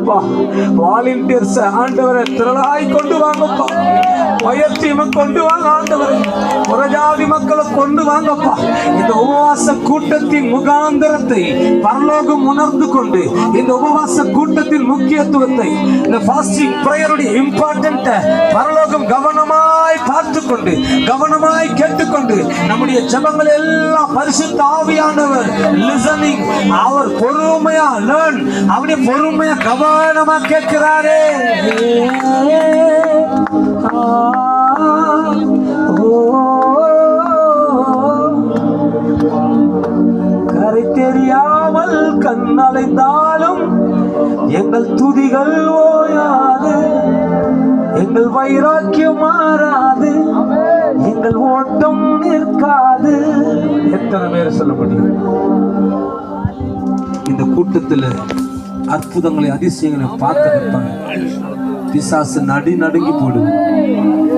வாங்கப்பா. வாலண்டியர்ஸ் ஆண்டவரை திரளாய் கொண்டு வாங்கப்பா. பயத்தீமை கொண்டு வாங்க ஆண்டவரை. புறஜாதி மக்களை கொண்டு வாங்கப்பா. இந்த உபவாச கூட்டத்தின் முகாந்திரத்தை பரலோகம் உணர்ந்து கொண்டு இந்த உபவாச கூட்டத்தின் முக்கியத்துவத்தை, இந்த ஃபாஸ்டிங் பிரேயருடைய இம்பார்ட்டன்ட் பரலோகம் கவனமாய் பார்த்து கொண்டு கவனமாய் கேட்டுக்கொண்டு நம்முடைய ஜெபங்கள் எல்லாம் பரிசுத்த ஆவியானவர் லிசனிங், அவர் பொறுமையா லேர்ன், அவனே பொறுமையா கவனமா கேட்கிறாரே. கரை தெரியாமல் கண்ணலைந்தாலும் எங்கள் துதிகள் ஓயாது, எங்கள் வைராக்கியம் மாறாது, எங்கள் ஓட்டம் நிற்காது. எத்தனை பேர் சொல்ல முடியும்? இந்த கூட்டத்தில் அற்புதங்களை அதிசயங்களை பார்த்து பிசாசு நடுங்கி போடுவோம்.